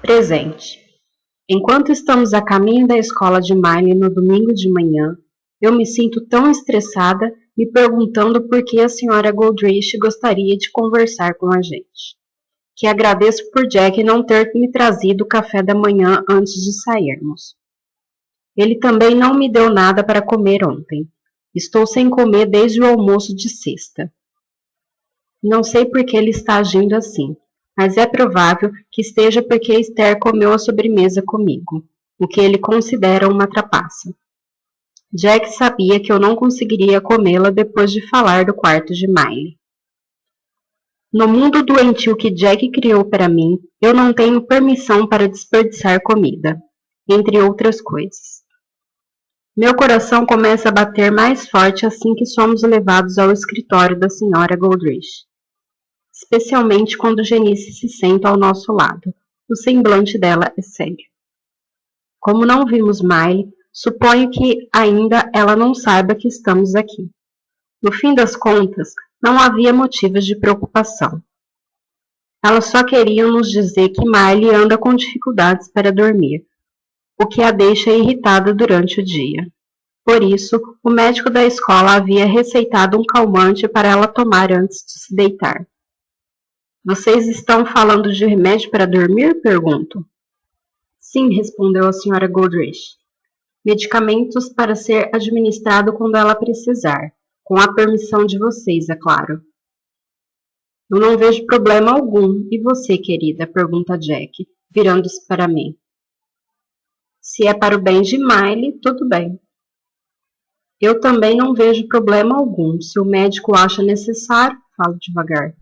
Presente. Enquanto estamos a caminho da escola de Miley no domingo de manhã, eu me sinto tão estressada, me perguntando por que a senhora Goldrich gostaria de conversar com a gente. Que agradeço por Jack não ter me trazido o café da manhã antes de sairmos. Ele também não me deu nada para comer ontem. Estou sem comer desde o almoço de sexta. Não sei por que ele está agindo assim, mas é provável que esteja porque Esther comeu a sobremesa comigo, o que ele considera uma trapaça. Jack sabia que eu não conseguiria comê-la depois de falar do quarto de Miley. No mundo doentio que Jack criou para mim, eu não tenho permissão para desperdiçar comida, entre outras coisas. Meu coração começa a bater mais forte assim que somos levados ao escritório da senhora Goldrich. Especialmente quando Janice se senta ao nosso lado. O semblante dela é sério. Como não vimos Miley, suponho que ainda ela não saiba que estamos aqui. No fim das contas, não havia motivos de preocupação. Elas só queriam nos dizer que Miley anda com dificuldades para dormir, o que a deixa irritada durante o dia. Por isso, o médico da escola havia receitado um calmante para ela tomar antes de se deitar. Vocês estão falando de remédio para dormir? Pergunto. Sim, respondeu a senhora Goldrich. Medicamentos para ser administrado quando ela precisar, com a permissão de vocês, é claro. Eu não vejo problema algum. E você, querida? Pergunta Jack, virando-se para mim. Se é para o bem de Miley, tudo bem. Eu também não vejo problema algum. Se o médico acha necessário, falo devagar.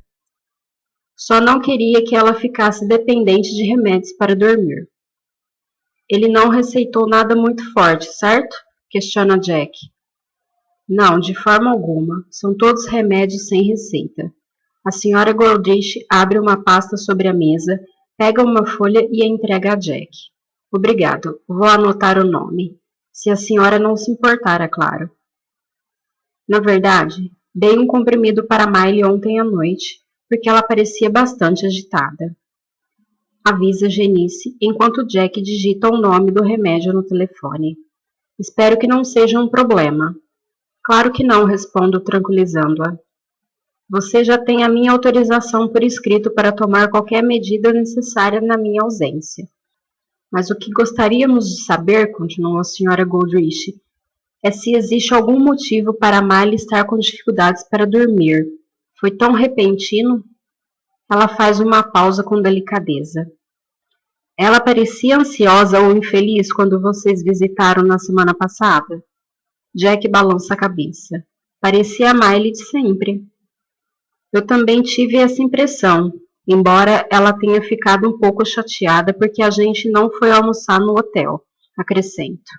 Só não queria que ela ficasse dependente de remédios para dormir. Ele não receitou nada muito forte, certo? Questiona Jack. Não, de forma alguma. São todos remédios sem receita. A senhora Goldrich abre uma pasta sobre a mesa, pega uma folha e a entrega a Jack. Obrigado, vou anotar o nome. Se a senhora não se importar, é claro. Na verdade, dei um comprimido para Miley ontem à noite, porque ela parecia bastante agitada. Avisa Janice enquanto Jack digita o nome do remédio no telefone. Espero que não seja um problema. Claro que não, respondo tranquilizando-a. Você já tem a minha autorização por escrito para tomar qualquer medida necessária na minha ausência. Mas o que gostaríamos de saber, continuou a senhora Goldrich, é se existe algum motivo para Miley estar com dificuldades para dormir. Foi tão repentino? Ela faz uma pausa com delicadeza. Ela parecia ansiosa ou infeliz quando vocês visitaram na semana passada? Jack balança a cabeça. Parecia a Miley de sempre. Eu também tive essa impressão, embora ela tenha ficado um pouco chateada porque a gente não foi almoçar no hotel, acrescento.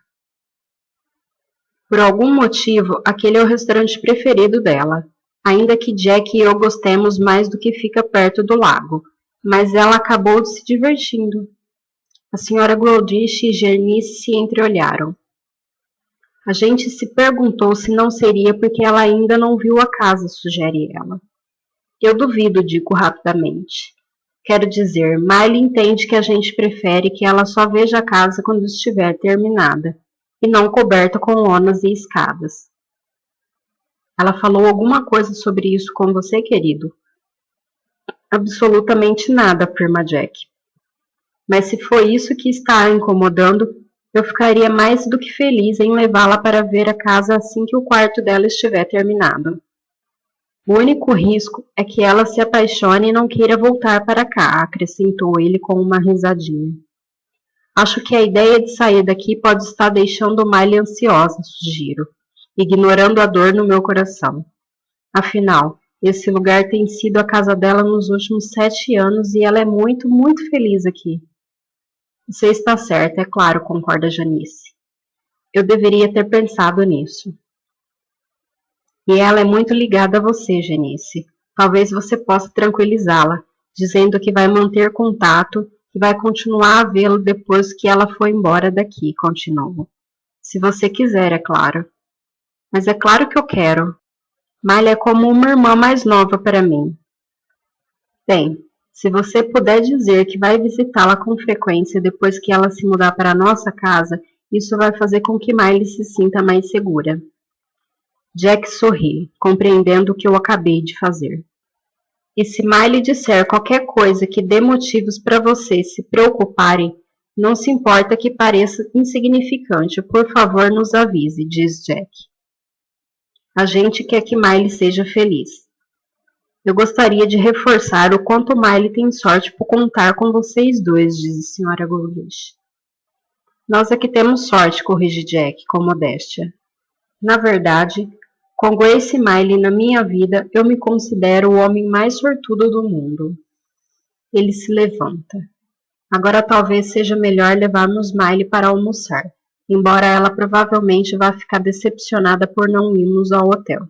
Por algum motivo, aquele é o restaurante preferido dela. Ainda que Jack e eu gostemos mais do que fica perto do lago, mas ela acabou de se divertindo. A senhora Goldrich e Janice se entreolharam. A gente se perguntou se não seria porque ela ainda não viu a casa, sugere ela. Eu duvido, digo rapidamente. Quero dizer, Miley entende que a gente prefere que ela só veja a casa quando estiver terminada, e não coberta com lonas e escadas. Ela falou alguma coisa sobre isso com você, querido? Absolutamente nada, afirma Jack. Mas se foi isso que está a incomodando, eu ficaria mais do que feliz em levá-la para ver a casa assim que o quarto dela estiver terminado. O único risco é que ela se apaixone e não queira voltar para cá, acrescentou ele com uma risadinha. Acho que a ideia de sair daqui pode estar deixando Miley ansiosa, sugiro, ignorando a dor no meu coração. Afinal, esse lugar tem sido a casa dela nos últimos 7 anos e ela é muito, muito feliz aqui. Você está certa, é claro, concorda Janice. Eu deveria ter pensado nisso. E ela é muito ligada a você, Janice. Talvez você possa tranquilizá-la, dizendo que vai manter contato e vai continuar a vê-lo depois que ela for embora daqui, continuou. Se você quiser, é claro. Mas é claro que eu quero. Miley é como uma irmã mais nova para mim. Bem, Se você puder dizer que vai visitá-la com frequência depois que ela se mudar para a nossa casa, isso vai fazer com que Miley se sinta mais segura. Jack sorri, compreendendo o que eu acabei de fazer. E se Miley disser qualquer coisa que dê motivos para vocês se preocuparem, não se importa que pareça insignificante, por favor nos avise, diz Jack. A gente quer que Miley seja feliz. Eu gostaria de reforçar o quanto Miley tem sorte por contar com vocês dois, diz a senhora Goldfish. Nós é que temos sorte, corrige Jack com modéstia. Na verdade, com Grace e Miley na minha vida, eu me considero o homem mais sortudo do mundo. Ele se levanta. Agora talvez seja melhor levarmos Miley para almoçar, embora ela provavelmente vá ficar decepcionada por não irmos ao hotel.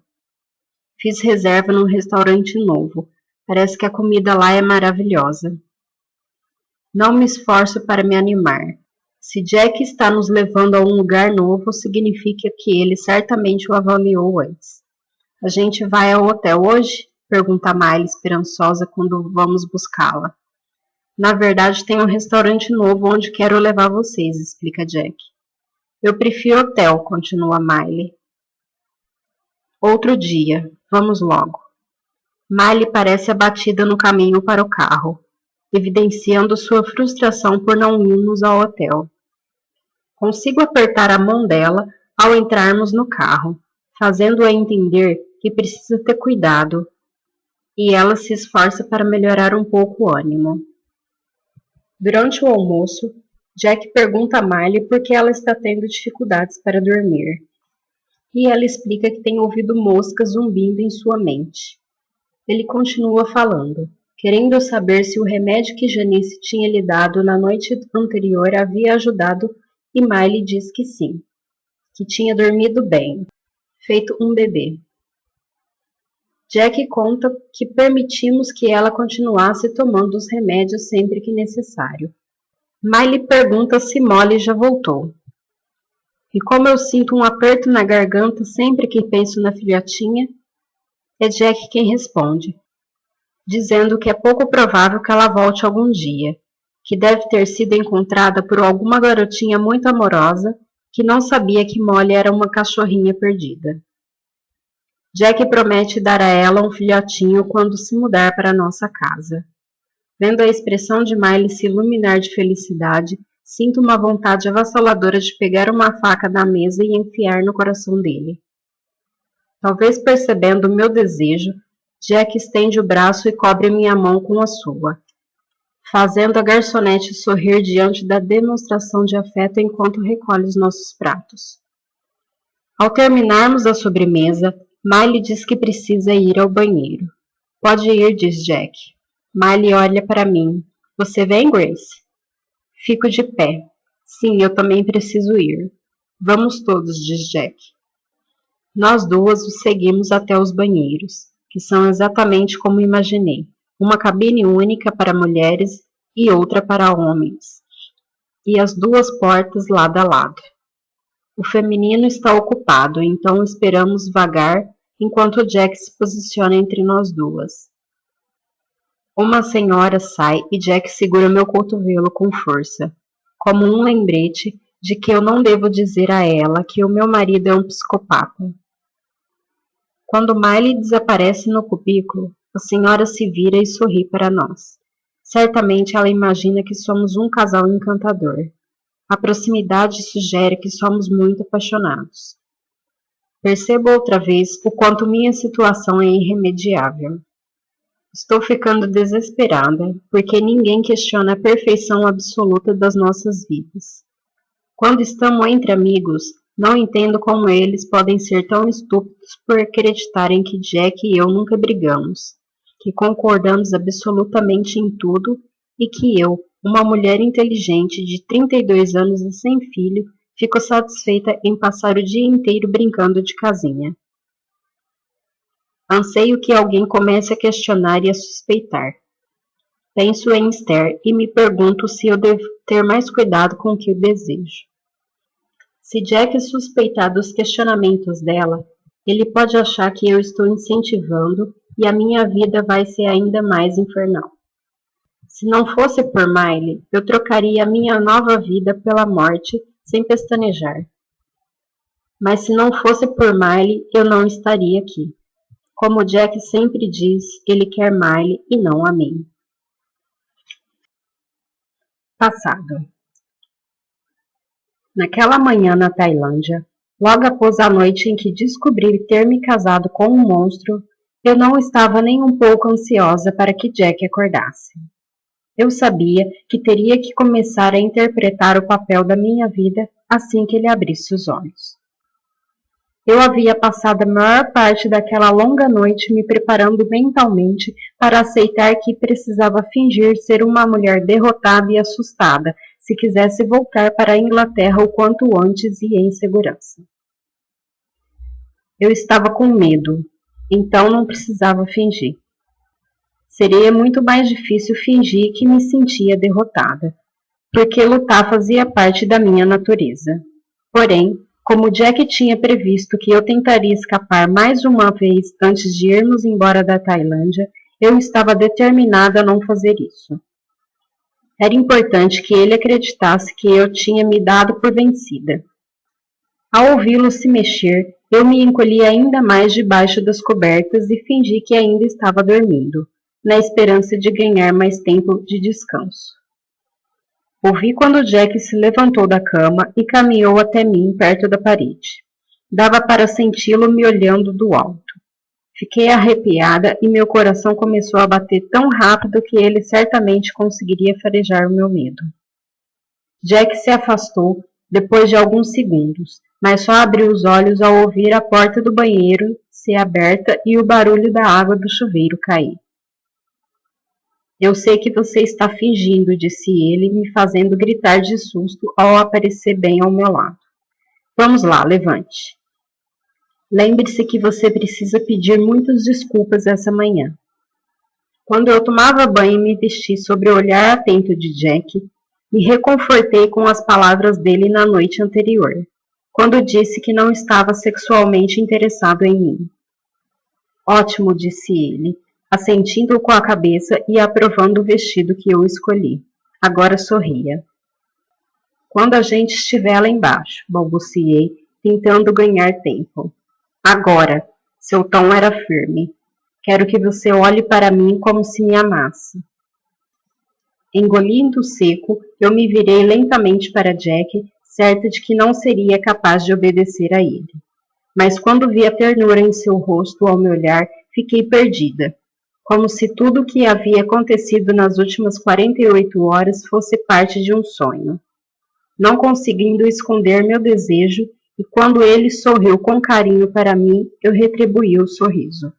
Fiz reserva num restaurante novo. Parece que a comida lá é maravilhosa. Não me esforço para me animar. Se Jack está nos levando a um lugar novo, significa que ele certamente o avaliou antes. A gente vai ao hotel hoje? Pergunta Miley esperançosa quando vamos buscá-la. Na verdade, tem um restaurante novo onde quero levar vocês, explica Jack. Eu prefiro hotel, continua Miley. Outro dia, vamos logo. Miley parece abatida no caminho para o carro, evidenciando sua frustração por não irmos ao hotel. Consigo apertar a mão dela ao entrarmos no carro, fazendo-a entender que precisa ter cuidado, e ela se esforça para melhorar um pouco o ânimo. Durante o almoço, Jack pergunta a Miley por que ela está tendo dificuldades para dormir. E ela explica que tem ouvido moscas zumbindo em sua mente. Ele continua falando, querendo saber se o remédio que Janice tinha lhe dado na noite anterior havia ajudado, e Miley diz que sim, que tinha dormido bem, feito um bebê. Jack conta que permitimos que ela continuasse tomando os remédios sempre que necessário. Miley pergunta se Molly já voltou. E como eu sinto um aperto na garganta sempre que penso na filhotinha, é Jack quem responde, dizendo que é pouco provável que ela volte algum dia, que deve ter sido encontrada por alguma garotinha muito amorosa que não sabia que Molly era uma cachorrinha perdida. Jack promete dar a ela um filhotinho quando se mudar para nossa casa. Vendo a expressão de Miley se iluminar de felicidade, sinto uma vontade avassaladora de pegar uma faca da mesa e enfiar no coração dele. Talvez percebendo o meu desejo, Jack estende o braço e cobre minha mão com a sua, fazendo a garçonete sorrir diante da demonstração de afeto enquanto recolhe os nossos pratos. Ao terminarmos a sobremesa, Miley diz que precisa ir ao banheiro. Pode ir, diz Jack. Miley olha para mim. Você vem, Grace? Fico de pé. Sim, eu também preciso ir. Vamos todos, diz Jack. Nós duas os seguimos até os banheiros, que são exatamente como imaginei. Uma cabine única para mulheres e outra para homens. E as duas portas lado a lado. O feminino está ocupado, então esperamos vagar enquanto Jack se posiciona entre nós duas. Uma senhora sai e Jack segura meu cotovelo com força, como um lembrete de que eu não devo dizer a ela que o meu marido é um psicopata. Quando Miley desaparece no cubículo, a senhora se vira e sorri para nós. Certamente ela imagina que somos um casal encantador. A proximidade sugere que somos muito apaixonados. Percebo outra vez o quanto minha situação é irremediável. Estou ficando desesperada, porque ninguém questiona a perfeição absoluta das nossas vidas. Quando estamos entre amigos, não entendo como eles podem ser tão estúpidos por acreditarem que Jack e eu nunca brigamos, que concordamos absolutamente em tudo e que eu, uma mulher inteligente de 32 anos e sem filho, fico satisfeita em passar o dia inteiro brincando de casinha. Anseio que alguém comece a questionar e a suspeitar. Penso em Esther e me pergunto se eu devo ter mais cuidado com o que eu desejo. Se Jack suspeitar dos questionamentos dela, ele pode achar que eu estou incentivando e a minha vida vai ser ainda mais infernal. Se não fosse por Miley, eu trocaria a minha nova vida pela morte sem pestanejar. Mas se não fosse por Miley, eu não estaria aqui. Como Jack sempre diz, ele quer Miley e não a mim. Passado. Naquela manhã na Tailândia, logo após a noite em que descobri ter me casado com um monstro, eu não estava nem um pouco ansiosa para que Jack acordasse. Eu sabia que teria que começar a interpretar o papel da minha vida assim que ele abrisse os olhos. Eu havia passado a maior parte daquela longa noite me preparando mentalmente para aceitar que precisava fingir ser uma mulher derrotada e assustada se quisesse voltar para a Inglaterra o quanto antes e em segurança. Eu estava com medo, então não precisava fingir. Seria muito mais difícil fingir que me sentia derrotada, porque lutar fazia parte da minha natureza. Porém, como Jack tinha previsto que eu tentaria escapar mais uma vez antes de irmos embora da Tailândia, eu estava determinada a não fazer isso. Era importante que ele acreditasse que eu tinha me dado por vencida. Ao ouvi-lo se mexer, eu me encolhi ainda mais debaixo das cobertas e fingi que ainda estava dormindo, na esperança de ganhar mais tempo de descanso. Ouvi quando Jack se levantou da cama e caminhou até mim perto da parede. Dava para senti-lo me olhando do alto. Fiquei arrepiada e meu coração começou a bater tão rápido que ele certamente conseguiria farejar o meu medo. Jack se afastou depois de alguns segundos, mas só abriu os olhos ao ouvir a porta do banheiro ser aberta e o barulho da água do chuveiro cair. Eu sei que você está fingindo, disse ele, me fazendo gritar de susto ao aparecer bem ao meu lado. Vamos lá, levante. Lembre-se que você precisa pedir muitas desculpas essa manhã. Quando eu tomava banho e me vesti sob o olhar atento de Jack, me reconfortei com as palavras dele na noite anterior, quando disse que não estava sexualmente interessado em mim. Ótimo, disse ele, assentindo com a cabeça e aprovando o vestido que eu escolhi. Agora sorria. Quando a gente estiver lá embaixo, balbuciei, tentando ganhar tempo. Agora, seu tom era firme. Quero que você olhe para mim como se me amasse. Engolindo seco, eu me virei lentamente para Jack, certa de que não seria capaz de obedecer a ele. Mas quando vi a ternura em seu rosto ao me olhar, fiquei perdida, como se tudo o que havia acontecido nas últimas 48 horas fosse parte de um sonho. Não conseguindo esconder meu desejo, e quando ele sorriu com carinho para mim, eu retribuí o sorriso.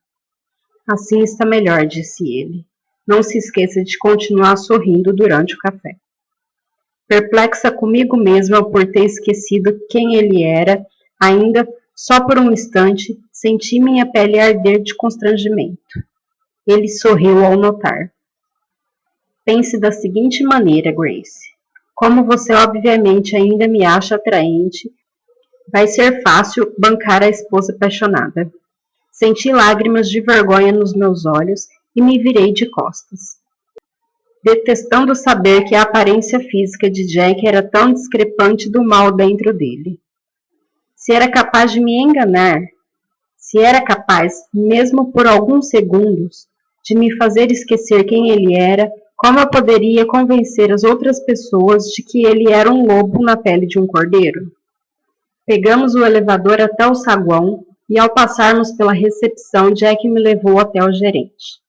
Assim está melhor, disse ele. Não se esqueça de continuar sorrindo durante o café. Perplexa comigo mesma por ter esquecido quem ele era, ainda só por um instante, senti minha pele arder de constrangimento. Ele sorriu ao notar. Pense da seguinte maneira, Grace. Como você obviamente ainda me acha atraente, vai ser fácil bancar a esposa apaixonada. Senti lágrimas de vergonha nos meus olhos e me virei de costas. Detestando saber que a aparência física de Jack era tão discrepante do mal dentro dele. Se era capaz de me enganar, se era capaz, mesmo por alguns segundos, de me fazer esquecer quem ele era, como eu poderia convencer as outras pessoas de que ele era um lobo na pele de um cordeiro? Pegamos o elevador até o saguão e, ao passarmos pela recepção, Jack me levou até o gerente.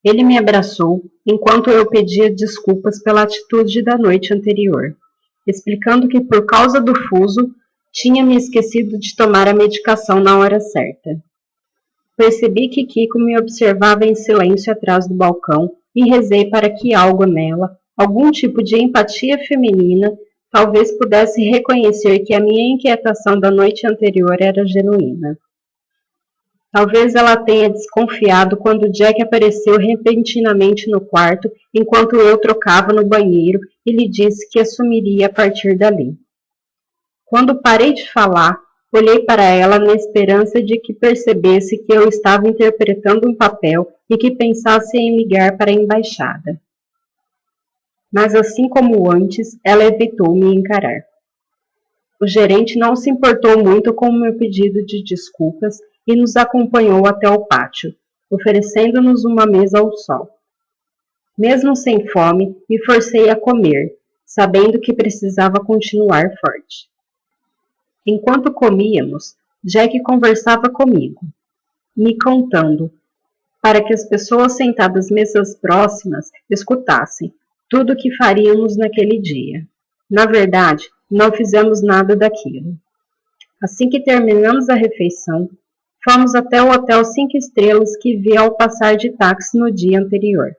Ele me abraçou enquanto eu pedia desculpas pela atitude da noite anterior, explicando que, por causa do fuso, tinha me esquecido de tomar a medicação na hora certa. Percebi que Kiko me observava em silêncio atrás do balcão e rezei para que algo nela, algum tipo de empatia feminina, talvez pudesse reconhecer que a minha inquietação da noite anterior era genuína. Talvez ela tenha desconfiado quando Jack apareceu repentinamente no quarto, enquanto eu trocava no banheiro, e lhe disse que assumiria a partir dali. Quando parei de falar, olhei para ela na esperança de que percebesse que eu estava interpretando um papel e que pensasse em ligar para a embaixada. mas assim como antes, ela evitou me encarar. O gerente não se importou muito com o meu pedido de desculpas e nos acompanhou até o pátio, oferecendo-nos uma mesa ao sol. Mesmo sem fome, me forcei a comer, sabendo que precisava continuar forte. Enquanto comíamos, Jack conversava comigo, me contando, para que as pessoas sentadas mesas próximas escutassem tudo o que faríamos naquele dia. Na verdade, não fizemos nada daquilo. Assim que terminamos a refeição, fomos até o hotel 5 estrelas que vi ao passar de táxi no dia anterior.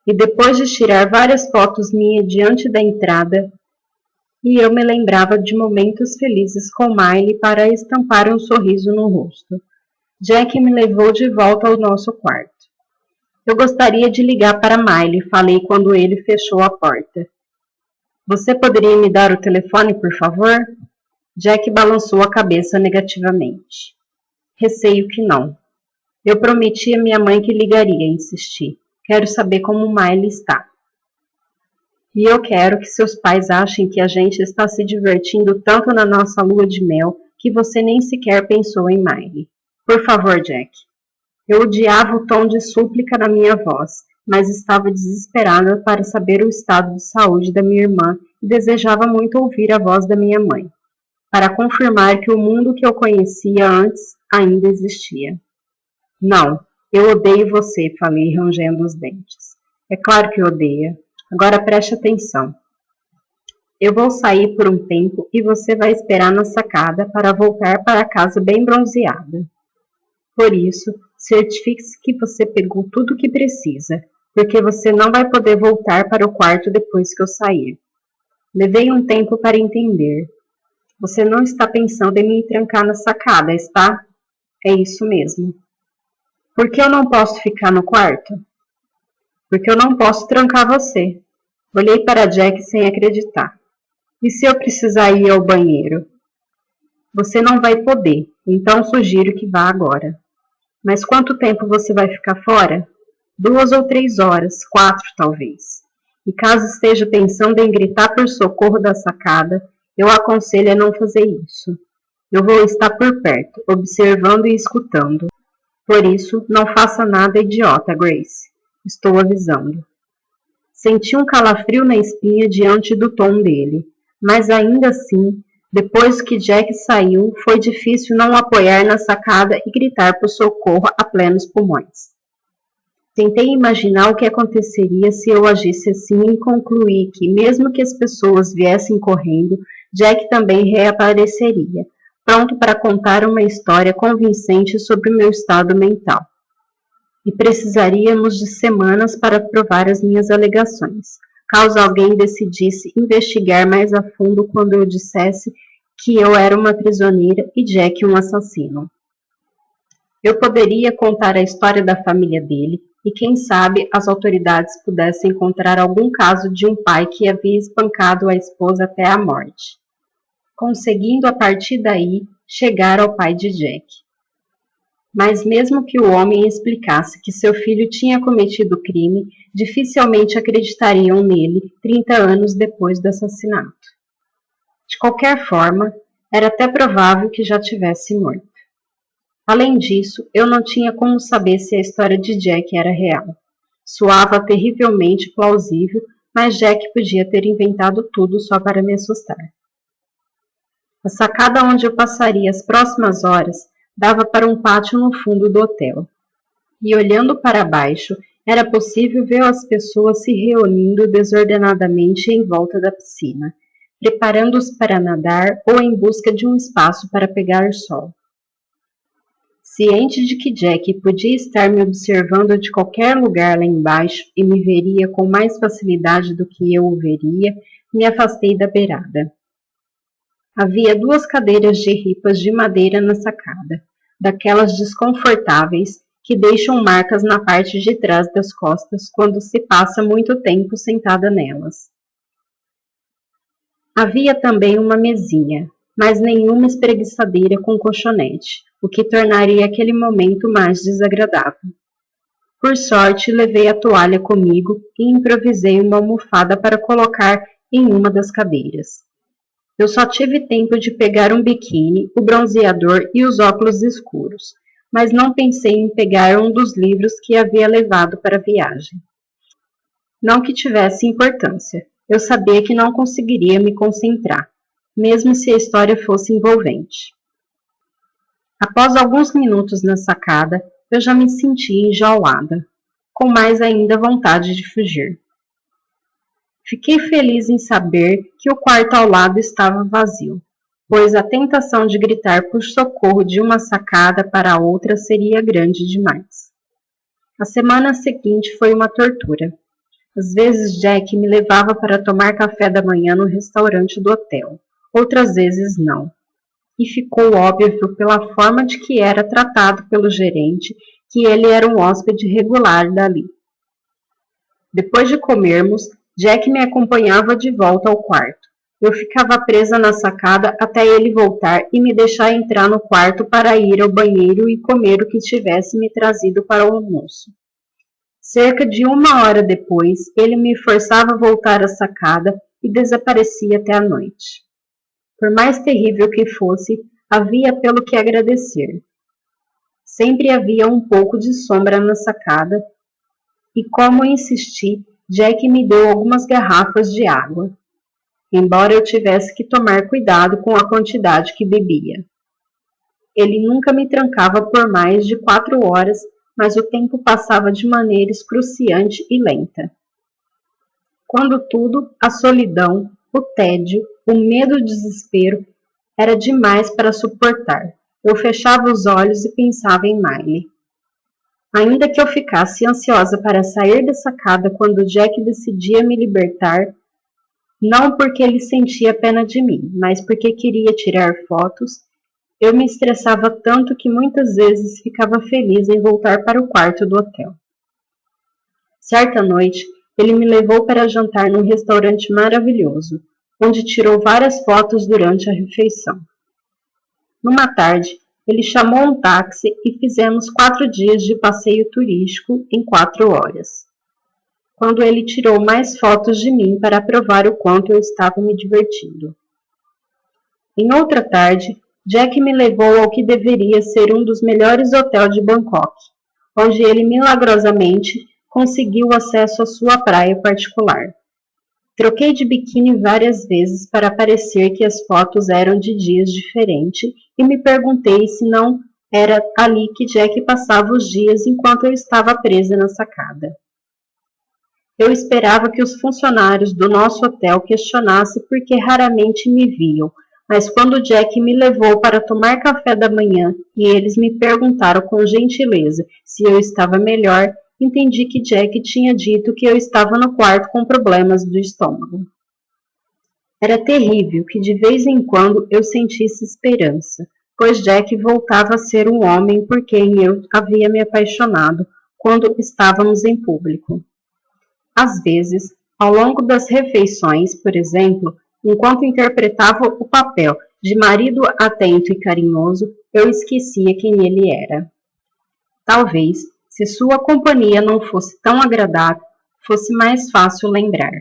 E depois de tirar várias fotos minhas diante da entrada, e eu me lembrava de momentos felizes com Miley para estampar um sorriso no rosto, Jack me levou de volta ao nosso quarto. Eu gostaria de ligar para Miley, falei quando ele fechou a porta. Você poderia me dar o telefone, por favor? Jack balançou a cabeça negativamente. Receio que não. Eu prometi a minha mãe que ligaria, insisti. Quero saber como Miley está. E eu quero que seus pais achem que a gente está se divertindo tanto na nossa lua de mel que você nem sequer pensou em Miley. Por favor, Jack. Eu odiava o tom de súplica na minha voz, mas estava desesperada para saber o estado de saúde da minha irmã e desejava muito ouvir a voz da minha mãe, para confirmar que o mundo que eu conhecia antes ainda existia. Não, eu odeio você, falei rangendo os dentes. É claro que odeia. Agora preste atenção. Eu vou sair por um tempo e você vai esperar na sacada para voltar para casa bem bronzeada. Por isso, certifique-se que você pegou tudo o que precisa, porque você não vai poder voltar para o quarto depois que eu sair. Levei um tempo para entender. Você não está pensando em me trancar na sacada, está? É isso mesmo. Por que eu não posso ficar no quarto? Porque eu não posso trancar você. Olhei para Jack sem acreditar. E se eu precisar ir ao banheiro? Você não vai poder, então sugiro que vá agora. Mas quanto tempo você vai ficar fora? 2 ou 3 horas, 4 talvez. E caso esteja pensando em gritar por socorro da sacada, eu aconselho a não fazer isso. Eu vou estar por perto, observando e escutando. Por isso, não faça nada idiota, Grace. Estou avisando. Senti um calafrio na espinha diante do tom dele, mas ainda assim, depois que Jack saiu, foi difícil não apoiar na sacada e gritar por socorro a plenos pulmões. Tentei imaginar o que aconteceria se eu agisse assim e concluí que, mesmo que as pessoas viessem correndo, Jack também reapareceria, pronto para contar uma história convincente sobre o meu estado mental. E precisaríamos de semanas para provar as minhas alegações, caso alguém decidisse investigar mais a fundo quando eu dissesse que eu era uma prisioneira e Jack um assassino. Eu poderia contar a história da família dele e, quem sabe, as autoridades pudessem encontrar algum caso de um pai que havia espancado a esposa até a morte, conseguindo a partir daí chegar ao pai de Jack. Mas mesmo que o homem explicasse que seu filho tinha cometido o crime, dificilmente acreditariam nele 30 anos depois do assassinato. De qualquer forma, era até provável que já tivesse morto. Além disso, eu não tinha como saber se a história de Jack era real. Soava terrivelmente plausível, mas Jack podia ter inventado tudo só para me assustar. A sacada onde eu passaria as próximas horas dava para um pátio no fundo do hotel. E olhando para baixo, era possível ver as pessoas se reunindo desordenadamente em volta da piscina, preparando-os para nadar ou em busca de um espaço para pegar sol. Ciente de que Jack podia estar me observando de qualquer lugar lá embaixo e me veria com mais facilidade do que eu o veria, me afastei da beirada. Havia 2 cadeiras de ripas de madeira na sacada, daquelas desconfortáveis que deixam marcas na parte de trás das costas quando se passa muito tempo sentada nelas. Havia também uma mesinha, mas nenhuma espreguiçadeira com colchonete, o que tornaria aquele momento mais desagradável. Por sorte, levei a toalha comigo e improvisei uma almofada para colocar em uma das cadeiras. Eu só tive tempo de pegar um biquíni, o bronzeador e os óculos escuros, mas não pensei em pegar um dos livros que havia levado para a viagem. Não que tivesse importância, eu sabia que não conseguiria me concentrar, mesmo se a história fosse envolvente. Após alguns minutos na sacada, eu já me sentia enjaulada, com mais ainda vontade de fugir. Fiquei feliz em saber que o quarto ao lado estava vazio, pois a tentação de gritar por socorro de uma sacada para a outra seria grande demais. A semana seguinte foi uma tortura. Às vezes Jack me levava para tomar café da manhã no restaurante do hotel, outras vezes não. E ficou óbvio pela forma de que era tratado pelo gerente que ele era um hóspede regular dali. Depois de comermos, Jack me acompanhava de volta ao quarto. Eu ficava presa na sacada até ele voltar e me deixar entrar no quarto para ir ao banheiro e comer o que tivesse me trazido para o almoço. Cerca de 1 hora depois, ele me forçava a voltar à sacada e desaparecia até a noite. Por mais terrível que fosse, havia pelo que agradecer. Sempre havia um pouco de sombra na sacada, e como insisti, Jack me deu algumas garrafas de água, embora eu tivesse que tomar cuidado com a quantidade que bebia. Ele nunca me trancava por mais de 4 horas, mas o tempo passava de maneira excruciante e lenta. Quando tudo, a solidão, o tédio, o medo e o desespero, era demais para suportar. Eu fechava os olhos e pensava em Miley. Ainda que eu ficasse ansiosa para sair da sacada quando Jack decidia me libertar, não porque ele sentia pena de mim, mas porque queria tirar fotos, eu me estressava tanto que muitas vezes ficava feliz em voltar para o quarto do hotel. Certa noite, ele me levou para jantar num restaurante maravilhoso, onde tirou várias fotos durante a refeição. Numa tarde, ele chamou um táxi e fizemos 4 dias de passeio turístico em 4 horas. Quando ele tirou mais fotos de mim para provar o quanto eu estava me divertindo. Em outra tarde, Jack me levou ao que deveria ser um dos melhores hotéis de Bangkok, onde ele milagrosamente conseguiu acesso à sua praia particular. Troquei de biquíni várias vezes para parecer que as fotos eram de dias diferentes e me perguntei se não era ali que Jack passava os dias enquanto eu estava presa na sacada. Eu esperava que os funcionários do nosso hotel questionassem por que raramente me viam, mas quando Jack me levou para tomar café da manhã e eles me perguntaram com gentileza se eu estava melhor, entendi que Jack tinha dito que eu estava no quarto com problemas do estômago. Era terrível que de vez em quando eu sentisse esperança, pois Jack voltava a ser um homem por quem eu havia me apaixonado quando estávamos em público. Às vezes, ao longo das refeições, por exemplo, enquanto interpretava o papel de marido atento e carinhoso, eu esquecia quem ele era. Talvez, se sua companhia não fosse tão agradável, fosse mais fácil lembrar.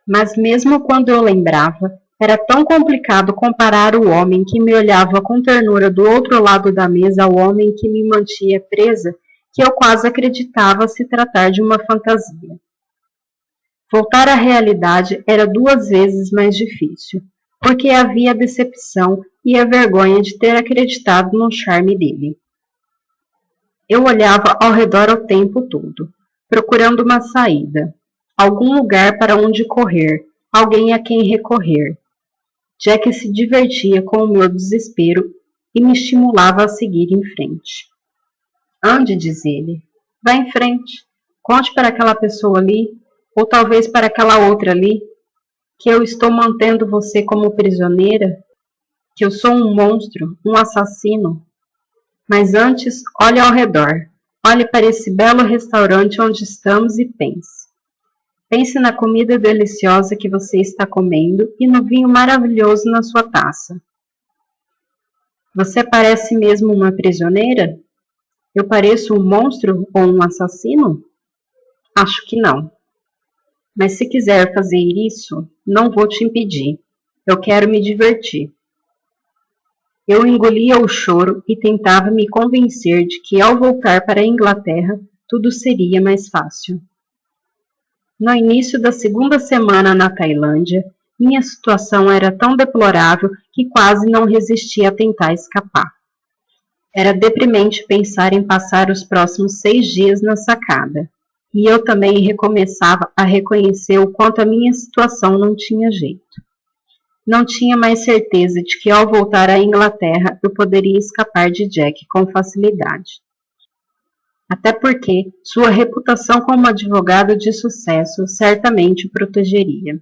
Mas mesmo quando eu lembrava, era tão complicado comparar o homem que me olhava com ternura do outro lado da mesa ao homem que me mantinha presa, que eu quase acreditava se tratar de uma fantasia. Voltar à realidade era 2 vezes mais difícil, porque havia a decepção e a vergonha de ter acreditado no charme dele. Eu olhava ao redor o tempo todo, procurando uma saída, algum lugar para onde correr, alguém a quem recorrer. Jack se divertia com o meu desespero e me estimulava a seguir em frente. Ande, diz ele. Vá em frente. Conte para aquela pessoa ali, ou talvez para aquela outra ali, que eu estou mantendo você como prisioneira, que eu sou um monstro, um assassino. Mas antes, olhe ao redor. Olhe para esse belo restaurante onde estamos e pense. Pense na comida deliciosa que você está comendo e no vinho maravilhoso na sua taça. Você parece mesmo uma prisioneira? Eu pareço um monstro ou um assassino? Acho que não. Mas se quiser fazer isso, não vou te impedir. Eu quero me divertir. Eu engolia o choro e tentava me convencer de que ao voltar para a Inglaterra, tudo seria mais fácil. No início da segunda semana na Tailândia, minha situação era tão deplorável que quase não resisti a tentar escapar. Era deprimente pensar em passar os próximos 6 dias na sacada, e eu também recomeçava a reconhecer o quanto a minha situação não tinha jeito. Não tinha mais certeza de que ao voltar à Inglaterra eu poderia escapar de Jack com facilidade. Até porque sua reputação como advogado de sucesso certamente o protegeria.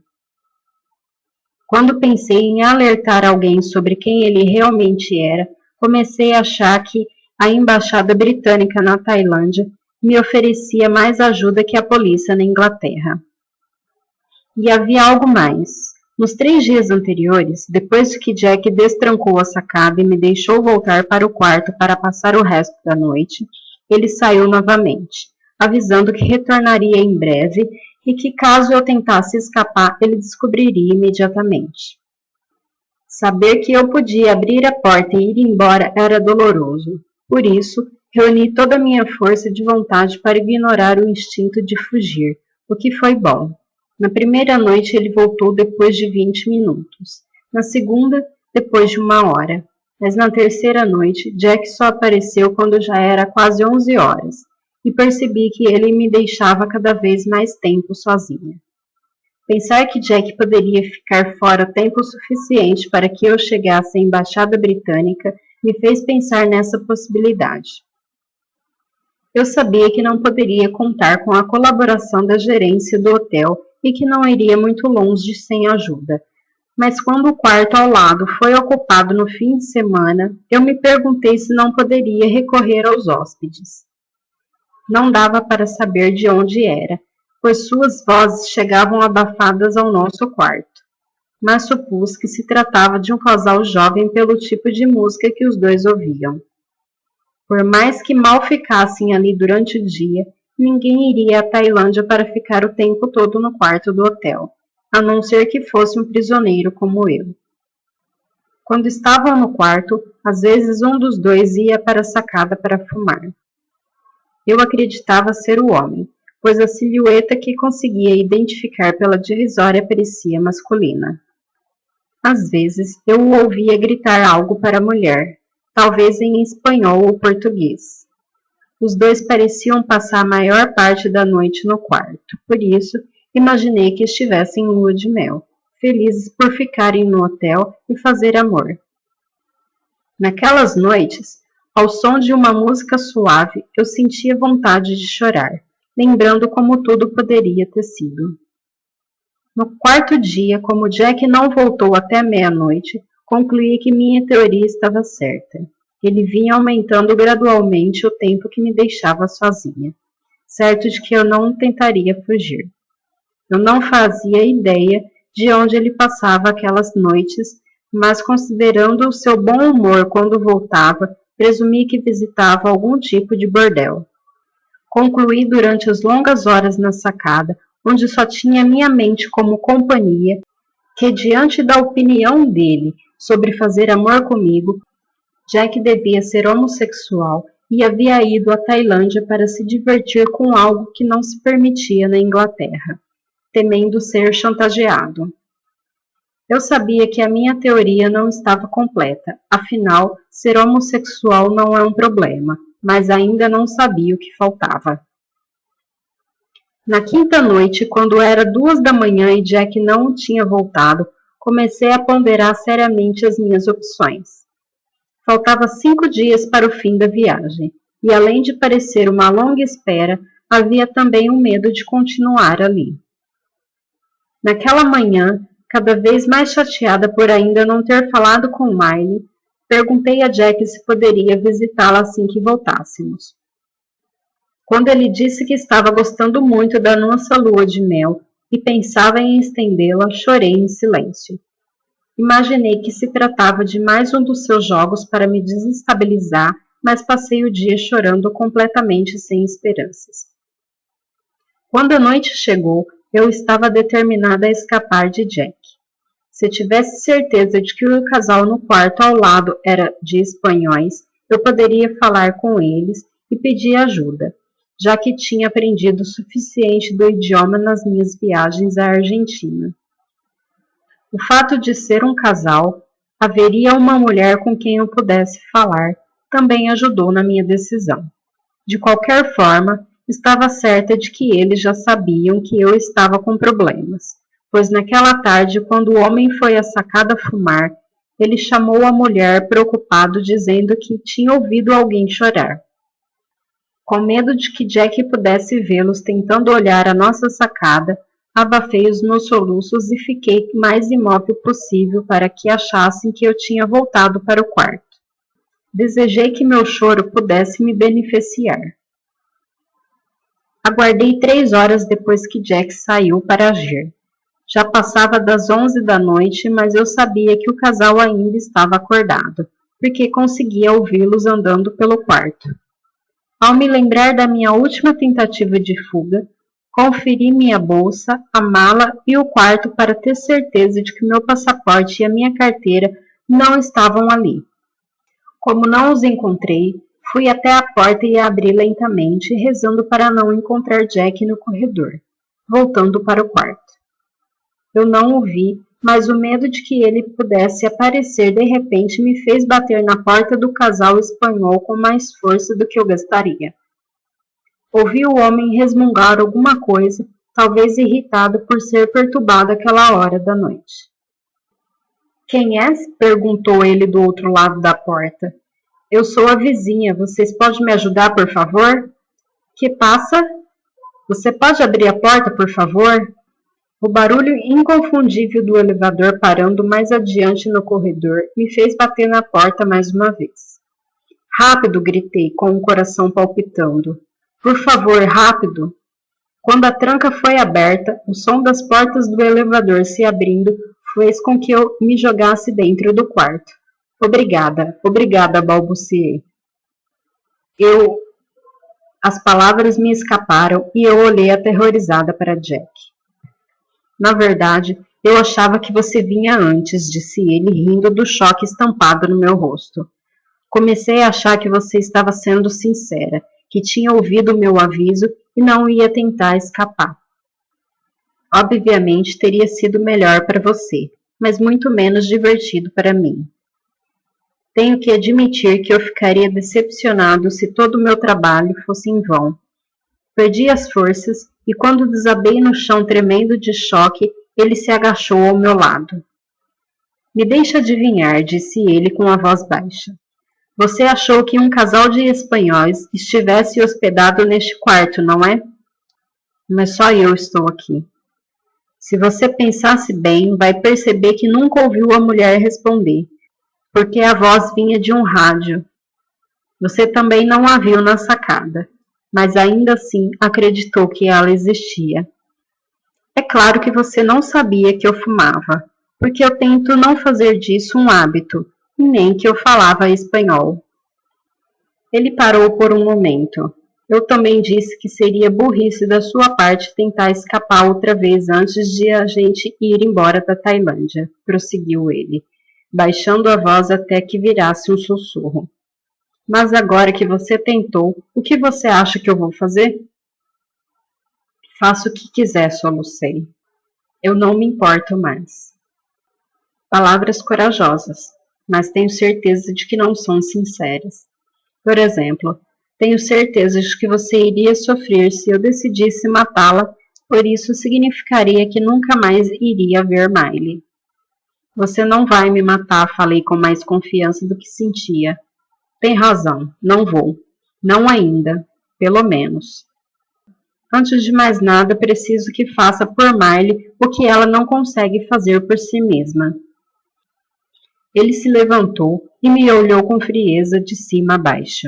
Quando pensei em alertar alguém sobre quem ele realmente era, comecei a achar que a embaixada britânica na Tailândia me oferecia mais ajuda que a polícia na Inglaterra. E havia algo mais. Nos 3 dias anteriores, depois que Jack destrancou a sacada e me deixou voltar para o quarto para passar o resto da noite, ele saiu novamente, avisando que retornaria em breve e que caso eu tentasse escapar, ele descobriria imediatamente. Saber que eu podia abrir a porta e ir embora era doloroso. Por isso, reuni toda a minha força de vontade para ignorar o instinto de fugir, o que foi bom. Na primeira noite ele voltou depois de 20 minutos. Na segunda, depois de 1 hora. Mas na terceira noite, Jack só apareceu quando já era quase 11 horas, e percebi que ele me deixava cada vez mais tempo sozinha. Pensar que Jack poderia ficar fora tempo suficiente para que eu chegasse à embaixada britânica me fez pensar nessa possibilidade. Eu sabia que não poderia contar com a colaboração da gerência do hotel e que não iria muito longe sem ajuda. Mas quando o quarto ao lado foi ocupado no fim de semana, eu me perguntei se não poderia recorrer aos hóspedes. Não dava para saber de onde era, pois suas vozes chegavam abafadas ao nosso quarto. Mas supus que se tratava de um casal jovem pelo tipo de música que os dois ouviam. Por mais que mal ficassem ali durante o dia, ninguém iria à Tailândia para ficar o tempo todo no quarto do hotel, a não ser que fosse um prisioneiro como eu. Quando estavam no quarto, às vezes um dos dois ia para a sacada para fumar. Eu acreditava ser o homem, pois a silhueta que conseguia identificar pela divisória parecia masculina. Às vezes, eu o ouvia gritar algo para a mulher, talvez em espanhol ou português. Os dois pareciam passar a maior parte da noite no quarto, por isso, imaginei que estivessem em lua de mel, felizes por ficarem no hotel e fazer amor. Naquelas noites, ao som de uma música suave, eu sentia vontade de chorar, lembrando como tudo poderia ter sido. No quarto dia, como Jack não voltou até meia-noite, concluí que minha teoria estava certa. Ele vinha aumentando gradualmente o tempo que me deixava sozinha, certo de que eu não tentaria fugir. Eu não fazia ideia de onde ele passava aquelas noites, mas considerando o seu bom humor quando voltava, presumi que visitava algum tipo de bordel. Concluí durante as longas horas na sacada, onde só tinha minha mente como companhia, que diante da opinião dele sobre fazer amor comigo, Jack devia ser homossexual e havia ido à Tailândia para se divertir com algo que não se permitia na Inglaterra, temendo ser chantageado. Eu sabia que a minha teoria não estava completa, afinal, ser homossexual não é um problema, mas ainda não sabia o que faltava. Na quinta noite, quando era 2 da manhã e Jack não tinha voltado, comecei a ponderar seriamente as minhas opções. Faltava 5 dias para o fim da viagem, e além de parecer uma longa espera, havia também um medo de continuar ali. Naquela manhã, cada vez mais chateada por ainda não ter falado com Miley, perguntei a Jack se poderia visitá-la assim que voltássemos. Quando ele disse que estava gostando muito da nossa lua de mel e pensava em estendê-la, chorei em silêncio. Imaginei que se tratava de mais um dos seus jogos para me desestabilizar mas passei o dia chorando completamente sem esperanças. Quando a noite chegou, eu estava determinada a escapar de Jack. Se tivesse certeza de que o casal no quarto ao lado era de espanhóis, eu poderia falar com eles e pedir ajuda, já que tinha aprendido o suficiente do idioma nas minhas viagens à Argentina. O fato de ser um casal, haveria uma mulher com quem eu pudesse falar, também ajudou na minha decisão. De qualquer forma, estava certa de que eles já sabiam que eu estava com problemas, pois naquela tarde, quando o homem foi à sacada fumar, ele chamou a mulher preocupado, dizendo que tinha ouvido alguém chorar. Com medo de que Jack pudesse vê-los tentando olhar a nossa sacada, abafei os meus soluços e fiquei mais imóvel possível para que achassem que eu tinha voltado para o quarto. Desejei que meu choro pudesse me beneficiar. Aguardei 3 horas depois que Jack saiu para agir. Já passava das 11 da noite, mas eu sabia que o casal ainda estava acordado, porque conseguia ouvi-los andando pelo quarto. Ao me lembrar da minha última tentativa de fuga, conferi minha bolsa, a mala e o quarto para ter certeza de que meu passaporte e a minha carteira não estavam ali. Como não os encontrei, fui até a porta e abri lentamente, rezando para não encontrar Jack no corredor, voltando para o quarto. Eu não o vi, mas o medo de que ele pudesse aparecer de repente me fez bater na porta do casal espanhol com mais força do que eu gostaria. Ouvi o homem resmungar alguma coisa, talvez irritado por ser perturbado àquela hora da noite. "Quem és?" perguntou ele do outro lado da porta. "Eu sou a vizinha. Vocês podem me ajudar, por favor?" "Que passa?" "Você pode abrir a porta, por favor?" O barulho inconfundível do elevador parando mais adiante no corredor me fez bater na porta mais uma vez. "Rápido!" gritei, com o coração palpitando. "Por favor, rápido!" Quando a tranca foi aberta, o som das portas do elevador se abrindo fez com que eu me jogasse dentro do quarto. Obrigada, balbuciei. As palavras me escaparam e eu olhei aterrorizada para Jack. "Na verdade, eu achava que você vinha antes", disse ele, rindo do choque estampado no meu rosto. "Comecei a achar que você estava sendo sincera, que tinha ouvido o meu aviso e não ia tentar escapar. Obviamente teria sido melhor para você, mas muito menos divertido para mim. Tenho que admitir que eu ficaria decepcionado se todo o meu trabalho fosse em vão. Perdi as forças e quando desabei no chão tremendo de choque, ele se agachou ao meu lado. Me deixa adivinhar", disse ele com a voz baixa. "Você achou que um casal de espanhóis estivesse hospedado neste quarto, não é? Mas só eu estou aqui. Se você pensasse bem, vai perceber que nunca ouviu a mulher responder, porque a voz vinha de um rádio. Você também não a viu na sacada, mas ainda assim acreditou que ela existia. É claro que você não sabia que eu fumava, porque eu tento não fazer disso um hábito, e nem que eu falava espanhol." Ele parou por um momento. "Eu também disse que seria burrice da sua parte tentar escapar outra vez antes de a gente ir embora da Tailândia", prosseguiu ele, baixando a voz até que virasse um sussurro. "Mas agora que você tentou, o que você acha que eu vou fazer?" "Faça o que quiser", solucei. "Eu não me importo mais." Palavras corajosas, mas tenho certeza de que não são sinceras. Por exemplo, tenho certeza de que você iria sofrer se eu decidisse matá-la, por isso significaria que nunca mais iria ver Miley. "Você não vai me matar", falei com mais confiança do que sentia. "Tem razão, não vou. Não ainda, pelo menos. Antes de mais nada, preciso que faça por Miley o que ela não consegue fazer por si mesma." Ele se levantou e me olhou com frieza de cima a baixo.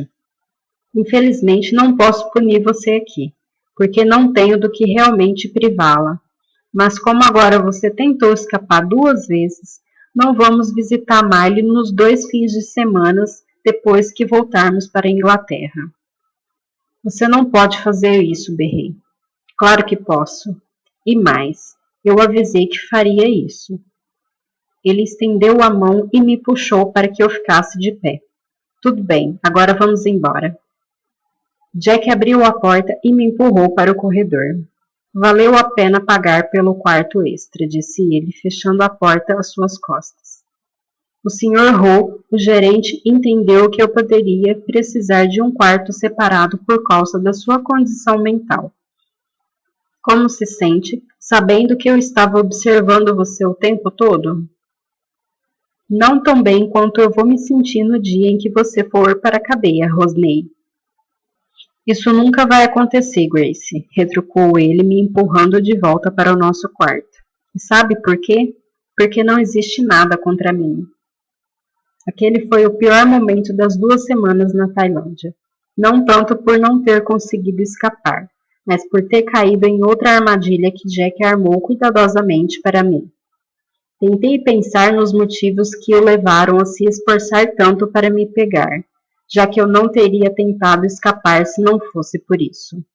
"Infelizmente não posso punir você aqui, porque não tenho do que realmente privá-la. Mas como agora você tentou escapar 2 vezes, não vamos visitar Miley nos 2 fins de semana depois que voltarmos para a Inglaterra. Você não pode fazer isso, berrei. Claro que posso. E mais, eu avisei que faria isso. Ele estendeu a mão e me puxou para que eu ficasse de pé. Tudo bem, agora vamos embora. Jack abriu a porta e me empurrou para o corredor. Valeu a pena pagar pelo quarto extra, disse ele, fechando a porta às suas costas. O Sr. Ho, o gerente, entendeu que eu poderia precisar de um quarto separado por causa da sua condição mental. Como se sente, sabendo que eu estava observando você o tempo todo? Não tão bem quanto eu vou me sentir no dia em que você for para a cadeia, Rosney. Isso nunca vai acontecer, Grace, retrucou ele, me empurrando de volta para o nosso quarto. E sabe por quê? Porque não existe nada contra mim. Aquele foi o pior momento das 2 semanas na Tailândia. Não tanto por não ter conseguido escapar, mas por ter caído em outra armadilha que Jack armou cuidadosamente para mim. Tentei pensar nos motivos que o levaram a se esforçar tanto para me pegar, já que eu não teria tentado escapar se não fosse por isso.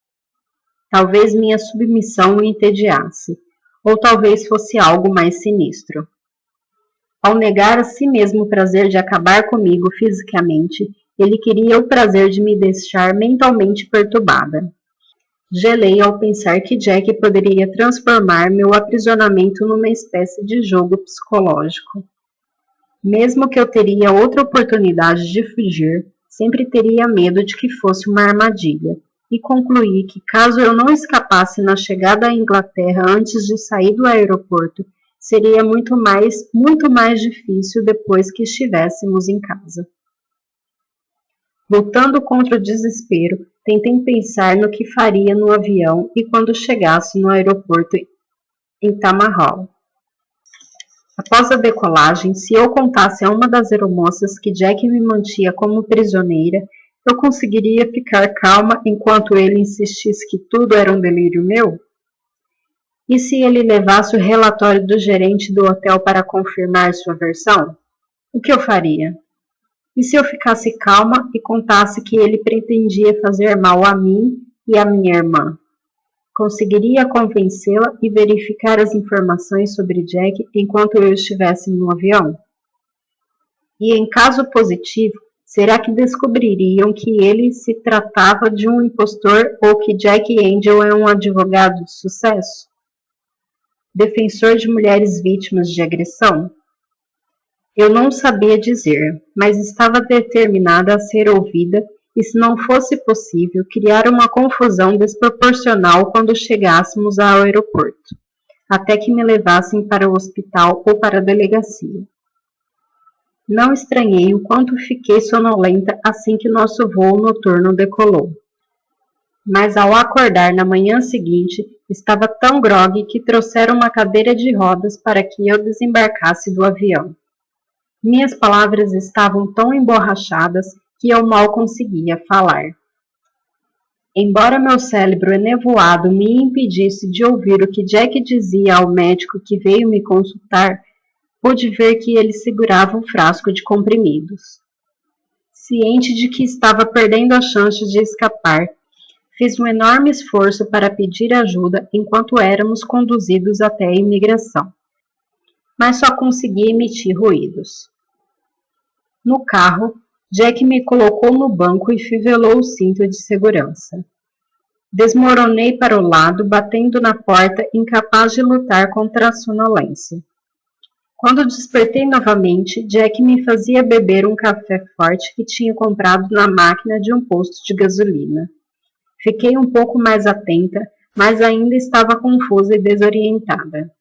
Talvez minha submissão o entediasse, ou talvez fosse algo mais sinistro. Ao negar a si mesmo o prazer de acabar comigo fisicamente, ele queria o prazer de me deixar mentalmente perturbada. Gelei ao pensar que Jack poderia transformar meu aprisionamento numa espécie de jogo psicológico. Mesmo que eu teria outra oportunidade de fugir, sempre teria medo de que fosse uma armadilha, e concluí que caso eu não escapasse na chegada à Inglaterra antes de sair do aeroporto, seria muito mais difícil depois que estivéssemos em casa. Lutando contra o desespero, tentei pensar no que faria no avião e quando chegasse no aeroporto em Tamahal. Após a decolagem, se eu contasse a uma das aeromoças que Jack me mantinha como prisioneira, eu conseguiria ficar calma enquanto ele insistisse que tudo era um delírio meu? E se ele levasse o relatório do gerente do hotel para confirmar sua versão? O que eu faria? E se eu ficasse calma e contasse que ele pretendia fazer mal a mim e a minha irmã? Conseguiria convencê-la e verificar as informações sobre Jack enquanto eu estivesse no avião? E em caso positivo, será que descobririam que ele se tratava de um impostor ou que Jack Angel é um advogado de sucesso? Defensor de mulheres vítimas de agressão? Eu não sabia dizer, mas estava determinada a ser ouvida e, se não fosse possível, criar uma confusão desproporcional quando chegássemos ao aeroporto, até que me levassem para o hospital ou para a delegacia. Não estranhei o quanto fiquei sonolenta assim que nosso voo noturno decolou. Mas ao acordar na manhã seguinte, estava tão grogue que trouxeram uma cadeira de rodas para que eu desembarcasse do avião. Minhas palavras estavam tão emborrachadas que eu mal conseguia falar. Embora meu cérebro enevoado me impedisse de ouvir o que Jack dizia ao médico que veio me consultar, pude ver que ele segurava um frasco de comprimidos. Ciente de que estava perdendo a chance de escapar, fiz um enorme esforço para pedir ajuda enquanto éramos conduzidos até a imigração, mas só consegui emitir ruídos. No carro, Jack me colocou no banco e fivelou o cinto de segurança. Desmoronei para o lado, batendo na porta, incapaz de lutar contra a sonolência. Quando despertei novamente, Jack me fazia beber um café forte que tinha comprado na máquina de um posto de gasolina. Fiquei um pouco mais atenta, mas ainda estava confusa e desorientada.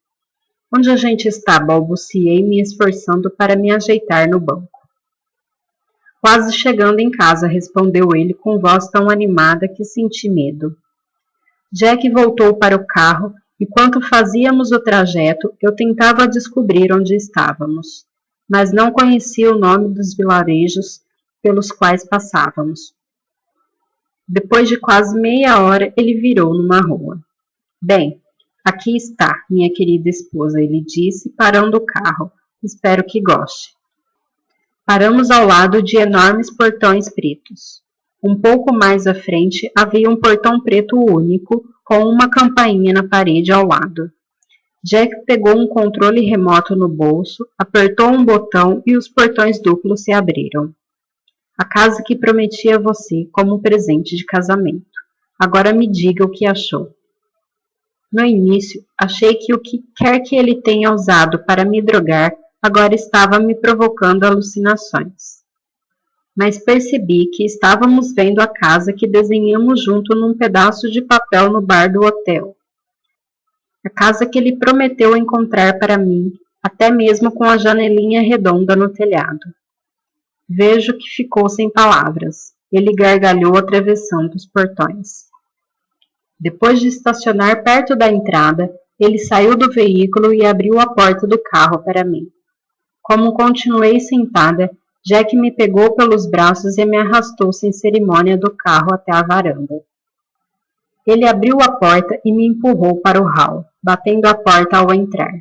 Onde a gente está? Balbuciei, me esforçando para me ajeitar no banco. Quase chegando em casa, respondeu ele com voz tão animada que senti medo. Jack voltou para o carro e, enquanto fazíamos o trajeto, eu tentava descobrir onde estávamos, mas não conhecia o nome dos vilarejos pelos quais passávamos. Depois de quase meia hora, ele virou numa rua. Bem, aqui está, minha querida esposa, ele disse, parando o carro. Espero que goste. Paramos ao lado de enormes portões pretos. Um pouco mais à frente havia um portão preto único, com uma campainha na parede ao lado. Jack pegou um controle remoto no bolso, apertou um botão e os portões duplos se abriram. A casa que prometi a você como presente de casamento. Agora me diga o que achou. No início, achei que o que quer que ele tenha usado para me drogar agora estava me provocando alucinações. Mas percebi que estávamos vendo a casa que desenhamos junto num pedaço de papel no bar do hotel. A casa que ele prometeu encontrar para mim, até mesmo com a janelinha redonda no telhado. Vejo que ficou sem palavras. Ele gargalhou atravessando os portões. Depois de estacionar perto da entrada, ele saiu do veículo e abriu a porta do carro para mim. Como continuei sentada, Jack me pegou pelos braços e me arrastou sem cerimônia do carro até a varanda. Ele abriu a porta e me empurrou para o hall, batendo a porta ao entrar.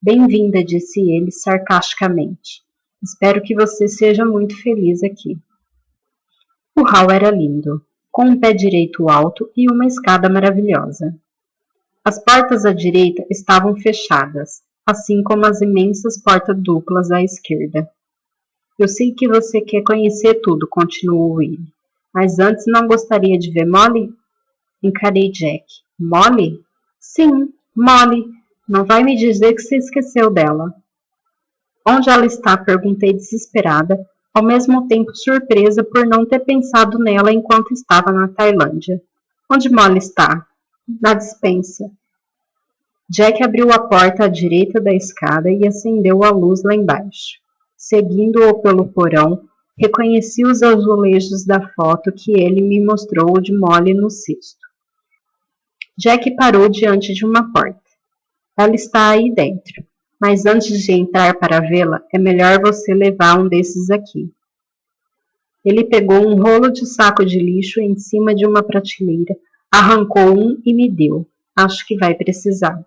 Bem-vinda, disse ele sarcasticamente. Espero que você seja muito feliz aqui. O hall era lindo, com um pé direito alto e uma escada maravilhosa. As portas à direita estavam fechadas, assim como as imensas portas duplas à esquerda. Eu sei que você quer conhecer tudo, continuou ele. Mas antes não gostaria de ver Molly? Encarei Jack. Molly? Sim, Molly. Não vai me dizer que você esqueceu dela. Onde ela está? Perguntei desesperada, ao mesmo tempo surpresa por não ter pensado nela enquanto estava na Tailândia. Onde Molly está? Na despensa. Jack abriu a porta à direita da escada e acendeu a luz lá embaixo. Seguindo-o pelo porão, reconheci os azulejos da foto que ele me mostrou de Molly no cesto. Jack parou diante de uma porta. Ela está aí dentro, mas antes de entrar para vê-la, é melhor você levar um desses aqui. Ele pegou um rolo de saco de lixo em cima de uma prateleira, arrancou um e me deu. Acho que vai precisar.